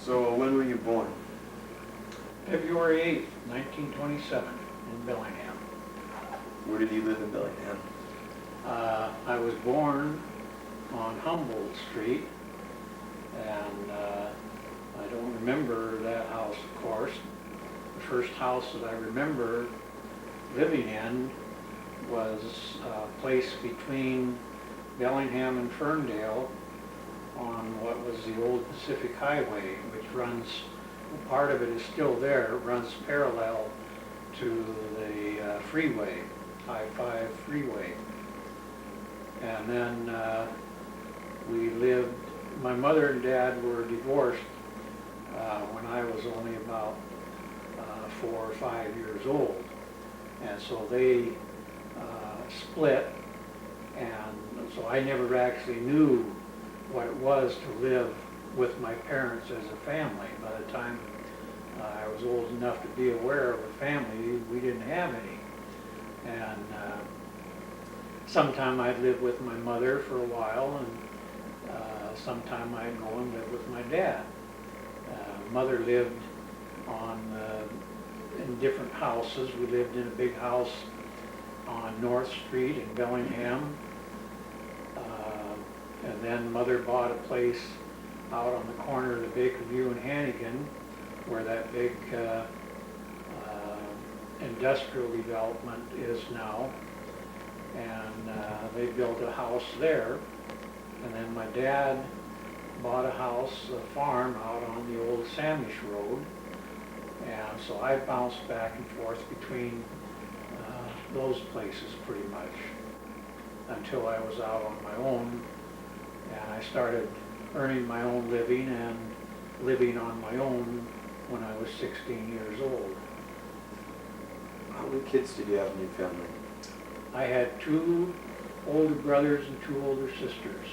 So when were you born? February 8th, 1927, in Bellingham. Where did you live in Bellingham? I was born on Humboldt Street, and I don't remember that house, of course. The first house that I remember living in was a place between Bellingham and Ferndale on what was the old Pacific Highway, which runs, part of it is still there, it runs parallel to the freeway, I-5 freeway. And then we lived, my mother and dad were divorced when I was only about 4 or 5 years old. And so they split, and so I never actually knew what it was to live with my parents as a family. By the time I was old enough to be aware of a family, we didn't have any. And sometime I'd live with my mother for a while, and sometime I'd go and live with my dad. Mother lived in different houses. We lived in a big house on North Street in Bellingham. And then Mother bought a place out on the corner of the Baker View and Hannigan, where that big industrial development is now. And they built a house there. And then my dad bought a house, a farm out on the old Samish Road. And so I bounced back and forth between those places pretty much until I was out on my own, and I started earning my own living and living on my own when I was 16 years old. How many kids did you have in your family? I had 2 older brothers and 2 older sisters.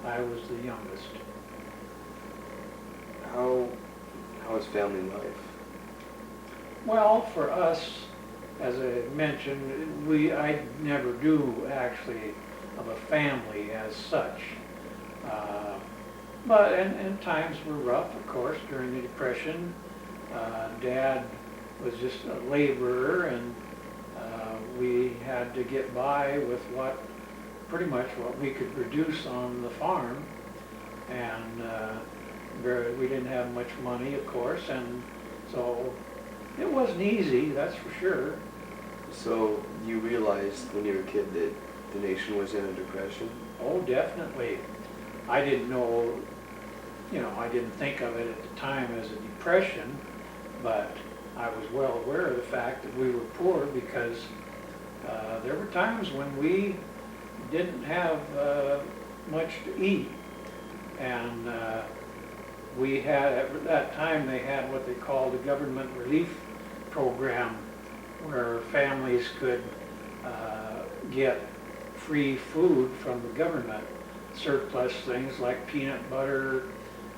I was the youngest. How was family life? Well, for us, as I mentioned, I never knew actually of a family as such. And times were rough, of course, during the Depression. Dad was just a laborer, and we had to get by with pretty much what we could produce on the farm. And we didn't have much money, of course, and so it wasn't easy, that's for sure. So you realized when you were a kid that the nation was in a depression? Oh, definitely. I didn't know, I didn't think of it at the time as a depression, but I was well aware of the fact that we were poor because there were times when we didn't have much to eat. And we had, at that time, they had what they called a government relief program where families could get free food from the government, surplus things like peanut butter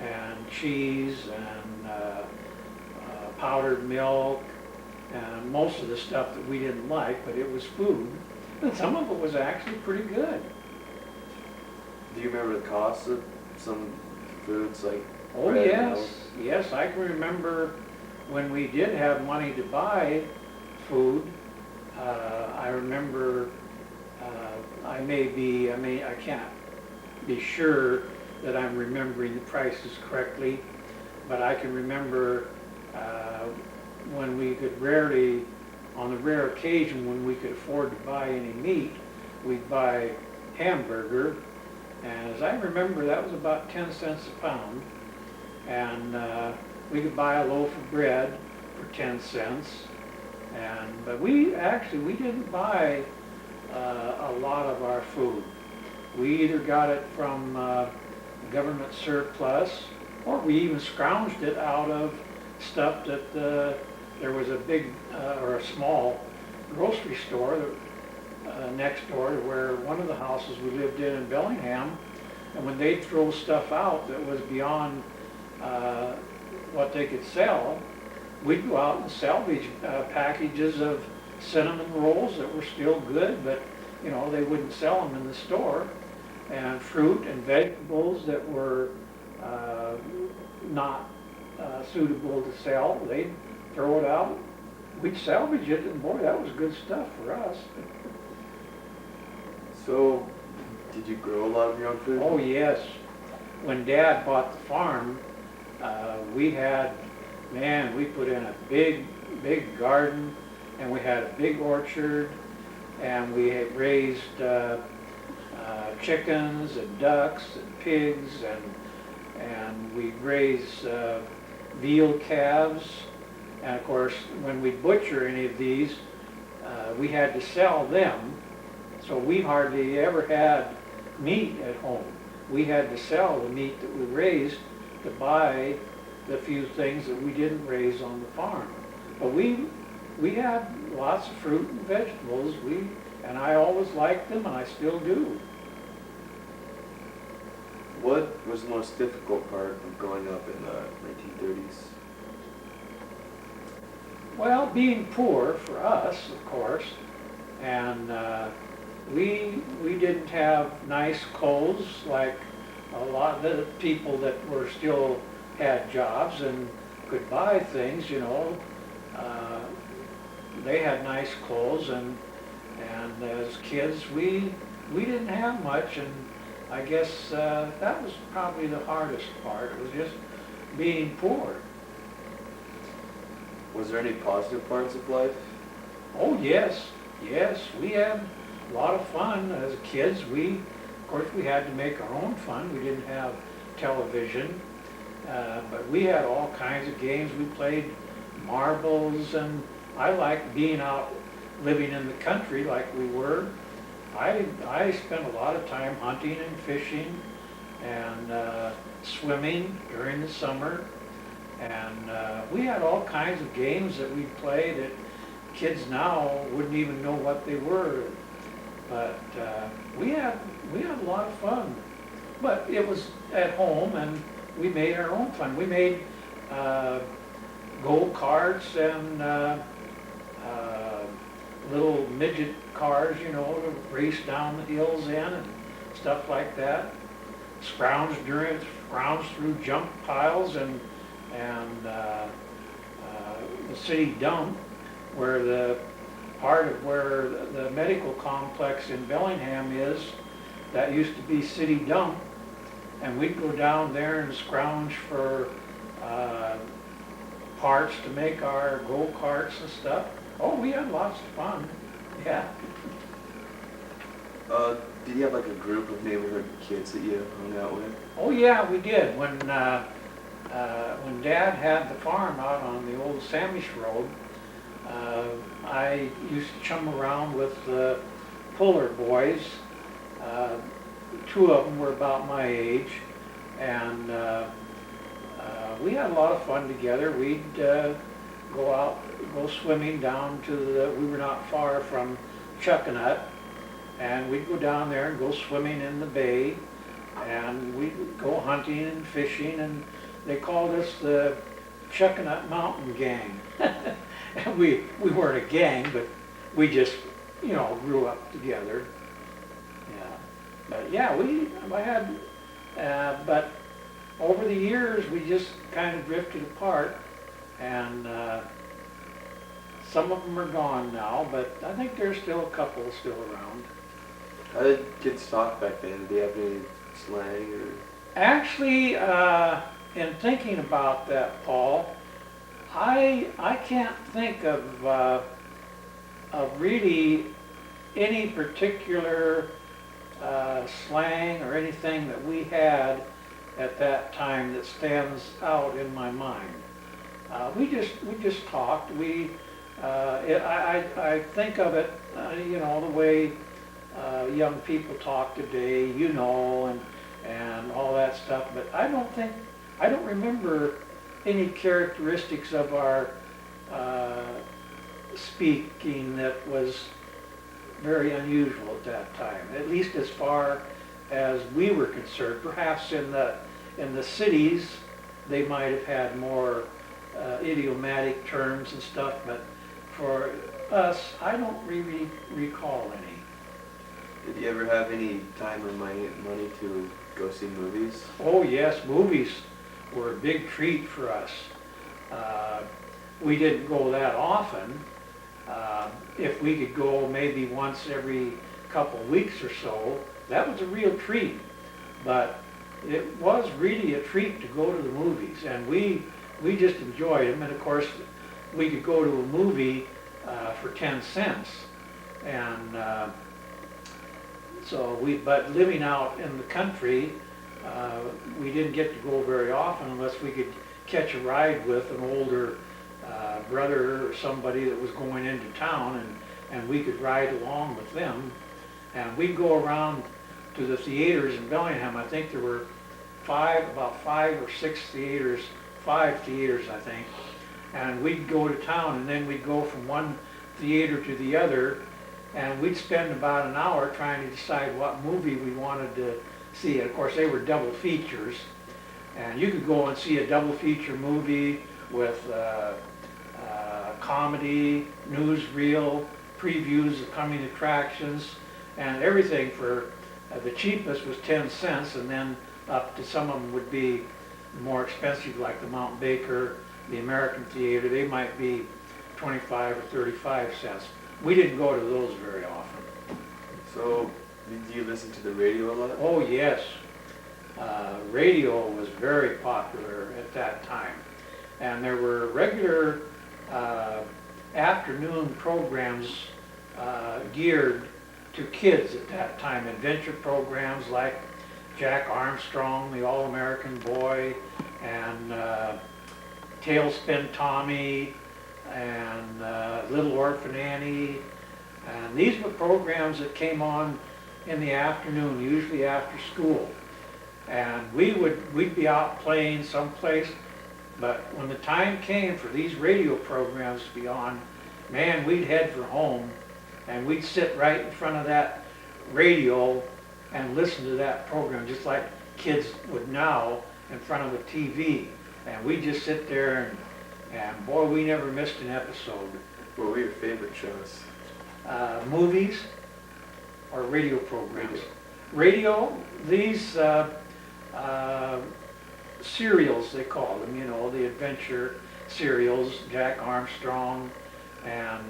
and cheese and powdered milk and most of the stuff that we didn't like, but it was food. And some of it was actually pretty good. Do you remember the cost of some foods like Oh, bread and yes, milk? yes, I can remember when we did have money to buy food. I remember, I can't be sure that I'm remembering the prices correctly, but I can remember when we could rarely, on the rare occasion when we could afford to buy any meat, we'd buy hamburger, and as I remember, that was about 10 cents a pound. And we could buy a loaf of bread for 10 cents. But we didn't buy a lot of our food. We either got it from government surplus, or we even scrounged it out of stuff that there was a big or a small grocery store next door to where one of the houses we lived in Bellingham. And when they'd throw stuff out that was beyond what they could sell, we'd go out and salvage packages of cinnamon rolls that were still good, but they wouldn't sell them in the store, and fruit and vegetables that were not suitable to sell, they'd throw it out. We'd salvage it, and boy, that was good stuff for us. So, did you grow a lot of your own food? Oh, yes. When Dad bought the farm, we had, man, we put in a big, big garden, and we had a big orchard, and we had raised chickens and ducks and pigs, and we raised veal calves. And of course, when we butcher any of these, we had to sell them. So we hardly ever had meat at home. We had to sell the meat that we raised to buy the few things that we didn't raise on the farm. But we had lots of fruit and vegetables. And I always liked them, and I still do. What was the most difficult part of growing up in the 1930s? Well, being poor for us, of course, and we didn't have nice clothes like a lot of the people that were still had jobs and could buy things, you know. They had nice clothes, and as kids we didn't have much, and I guess that was probably the hardest part. It was just being poor. Was there any positive parts of life? Oh, yes, yes. We had a lot of fun as kids. Of course, we had to make our own fun. We didn't have television, but we had all kinds of games. We played marbles, and I liked being out living in the country like we were. I spent a lot of time hunting and fishing and swimming during the summer. And we had all kinds of games that we'd play that kids now wouldn't even know what they were. But we had a lot of fun. But it was at home, and we made our own fun. We made go-karts and little midget cars, you know, to race down the hills in and stuff like that. Scrounge through junk piles and the city dump, where the part of where the medical complex in Bellingham is, that used to be city dump, and we'd go down there and scrounge for parts to make our go-karts and stuff. Oh, we had lots of fun, yeah. Did you have like a group of neighborhood kids that you hung out with? Oh yeah, we did. When Dad had the farm out on the old Samish Road, I used to chum around with the Fuller boys. Two of them were about my age, and we had a lot of fun together. We'd go swimming down to we were not far from Chuckanut, and we'd go down there and go swimming in the bay, and we'd go hunting and fishing, and they called us the Chuckanut Mountain Gang. And we weren't a gang, but we just, you know, grew up together. Yeah. But yeah, I had, but over the years we just kind of drifted apart, and some of them are gone now, but I think there's still a couple still around. How did kids talk back then? Did they have any slang or? Actually, in thinking about that, Paul, I can't think of really any particular slang or anything that we had at that time that stands out in my mind. We just talked. I think of it, you know, the way young people talk today, you know, and all that stuff. But I don't remember any characteristics of our speaking that was very unusual at that time, at least as far as we were concerned. Perhaps in the cities they might have had more idiomatic terms and stuff, but for us, I don't really recall any. Did you ever have any time or money to go see movies? Oh yes, movies. were a big treat for us. We didn't go that often. If we could go maybe once every couple of weeks or so, that was a real treat. But it was really a treat to go to the movies, and we just enjoyed them. And of course, we could go to a movie for 10 cents. And but living out in the country, we didn't get to go very often unless we could catch a ride with an older brother or somebody that was going into town, and we could ride along with them. And we'd go around to the theaters in Bellingham. I think there were about five or six theaters, 5 theaters I think. And we'd go to town, and then we'd go from one theater to the other, and we'd spend about an hour trying to decide what movie we wanted to see. And of course, they were double features, and you could go and see a double feature movie with comedy, newsreel, previews of coming attractions, and everything for the cheapest was 10 cents, and then up to some of them would be more expensive, like the Mount Baker, the American Theater. They might be 25 or 35 cents. We didn't go to those very often. So, did you listen to the radio a lot? Oh yes, radio was very popular at that time, and there were regular afternoon programs geared to kids at that time. Adventure programs like Jack Armstrong, the All-American Boy, and Tailspin Tommy, and Little Orphan Annie. And these were programs that came on in the afternoon, usually after school. And we'd be out playing someplace, but when the time came for these radio programs to be on, man, we'd head for home, and we'd sit right in front of that radio and listen to that program, just like kids would now in front of a TV. And we'd just sit there, and boy, we never missed an episode. What were your favorite shows? Movies or radio programs? These serials, they call them, you know, the adventure serials, Jack Armstrong and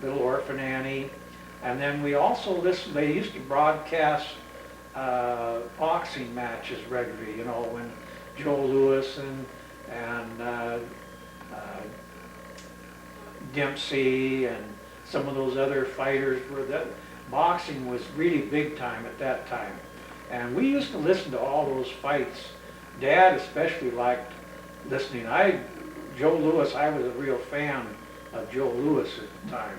Little Orphan Annie. And then we also listened, they used to broadcast boxing matches regularly, you know, when Joe Louis and Dempsey and some of those other fighters were that. Boxing was really big time at that time. And we used to listen to all those fights. Dad especially liked listening. Joe Louis, I was a real fan of Joe Louis at the time.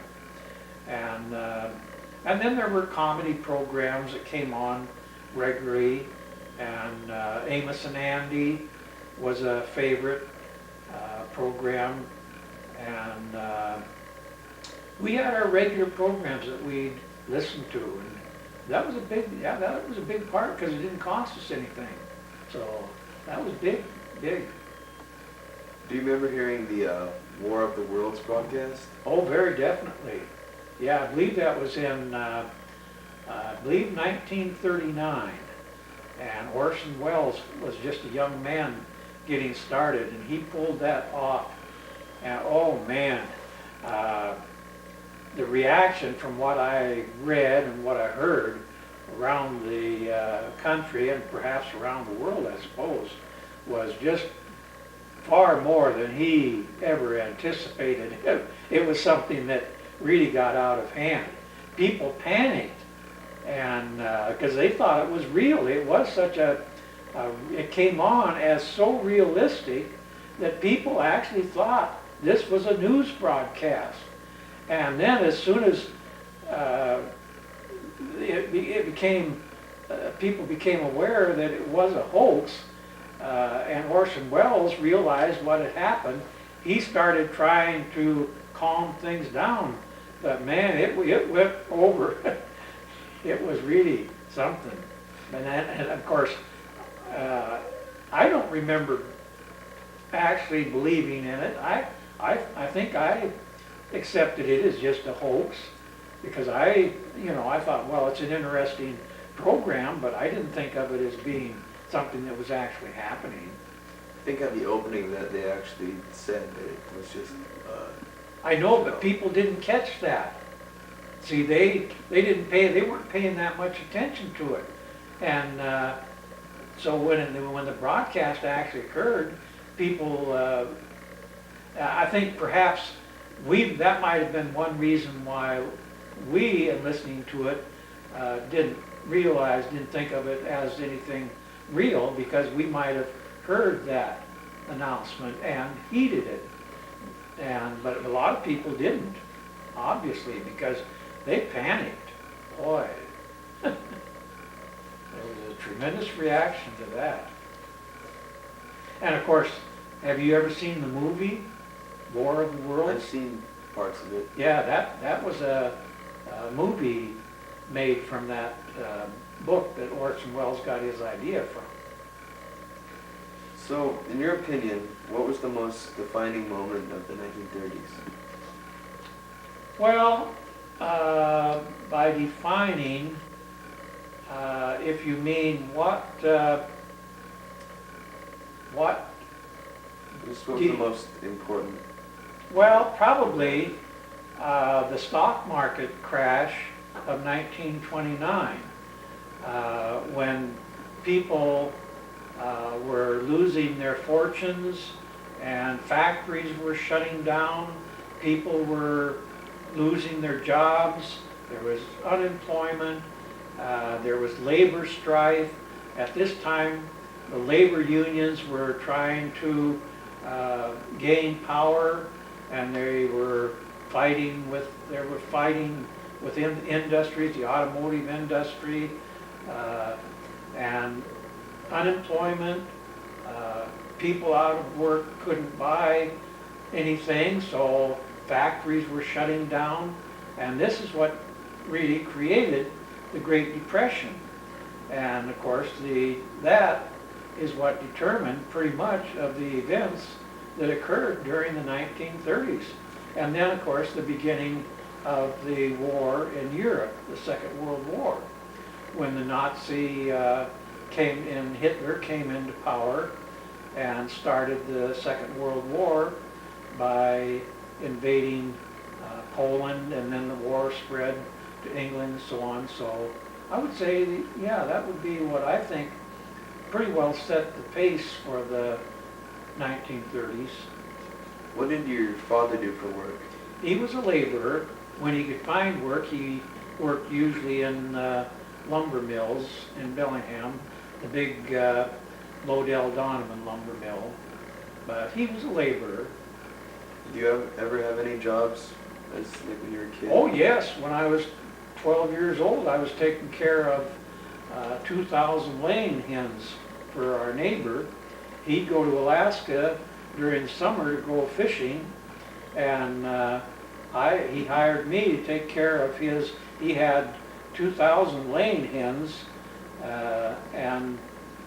And then there were comedy programs that came on regularly, and Amos and Andy was a favorite program, and we had our regular programs that we'd listen to, and that was a big part because it didn't cost us anything. So that was big. Do you remember hearing the War of the Worlds broadcast? Oh, very definitely. Yeah, I believe that was in, I believe 1939. And Orson Welles was just a young man getting started, and he pulled that off. And oh man, the reaction from what I read and what I heard around the country and perhaps around the world, I suppose, was just far more than he ever anticipated. It was something that really got out of hand. People panicked, and because they thought it was real. It was such it came on as so realistic that people actually thought this was a news broadcast. And then as soon as people became aware that it was a hoax, and Orson Welles realized what had happened, he started trying to calm things down. But man, it went over. It was really something. And of course, I don't remember actually believing in it. I think I accepted it as just a hoax, because I thought, well, it's an interesting program, but I didn't think of it as being something that was actually happening. think on the opening that they actually said that it was just, I know, but people didn't catch that. See, they weren't paying that much attention to it. And so when the broadcast actually occurred, people, I think perhaps that might have been one reason why we, in listening to it, didn't think of it as anything real, because we might have heard that announcement and heeded it. But a lot of people didn't, obviously, because they panicked. Boy, there was a tremendous reaction to that. And of course, have you ever seen the movie War of the I've Worlds? seen parts of it. Yeah, that was a movie made from that book that Orson Welles got his idea from. So, in your opinion, what was the most defining moment of the 1930s? Well, by defining, if you mean what This was the most important. well, probably the stock market crash of 1929, when people were losing their fortunes and factories were shutting down, people were losing their jobs, there was unemployment, there was labor strife. At this time, the labor unions were trying to gain power, and they were fighting within industries, the automotive industry, and unemployment, people out of work couldn't buy anything, so factories were shutting down, and this is what really created the Great Depression. And of course, that is what determined pretty much of the events that occurred during the 1930s. And then, of course, the beginning of the war in Europe, the Second World War, when the Nazi Hitler came into power and started the Second World War by invading Poland, and then the war spread to England and so on. So I would say, yeah, that would be what I think pretty well set the pace for the 1930s. What did your father do for work? He was a laborer. When he could find work, he worked usually in lumber mills in Bellingham, the big Lodell Donovan lumber mill. But he was a laborer. Did you ever have any jobs as like when you were a kid? Oh yes, when I was 12 years old, I was taking care of 2,000 laying hens for our neighbor. He'd go to Alaska during the summer to go fishing, and he hired me to take care of his. He had 2,000 laying hens, and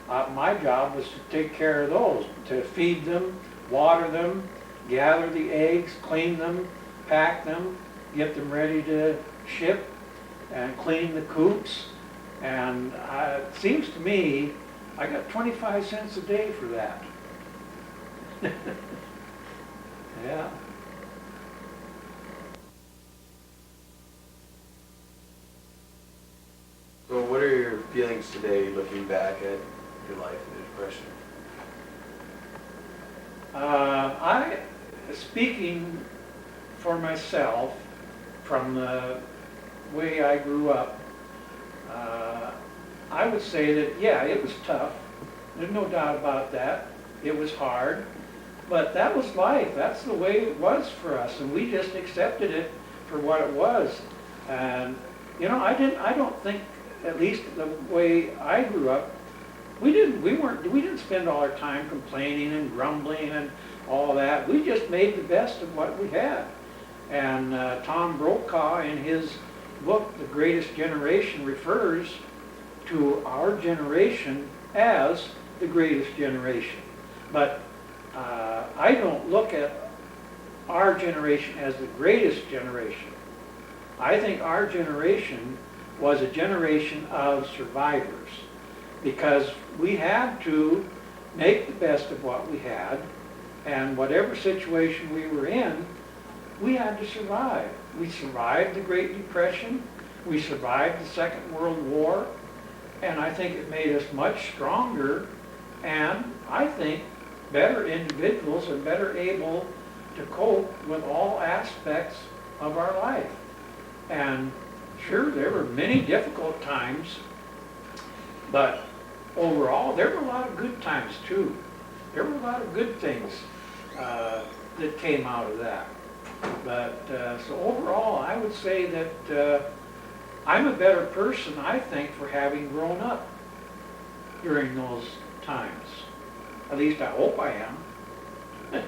my job was to take care of those, to feed them, water them, gather the eggs, clean them, pack them, get them ready to ship, and clean the coops. And it seems to me I got 25 cents a day for that. Yeah. So what are your feelings today looking back at your life in the Depression? Speaking for myself, from the way I grew up, I would say that, yeah, it was tough. There's no doubt about that. It was hard. But that was life. That's the way it was for us, and we just accepted it for what it was. And I don't think, at least the way I grew up, we didn't spend all our time complaining and grumbling and all that. We just made the best of what we had. And Tom Brokaw, in his book, The Greatest Generation, refers to our generation as the greatest generation. But I don't look at our generation as the greatest generation. I think our generation was a generation of survivors, because we had to make the best of what we had, and whatever situation we were in, we had to survive. We survived the Great Depression, we survived the Second World War, and I think it made us much stronger, and I think better individuals and better able to cope with all aspects of our life. And sure, there were many difficult times, but overall, there were a lot of good times too. There were a lot of good things that came out of that. But so overall, I would say that I'm a better person, I think, for having grown up during those times. At least I hope I am.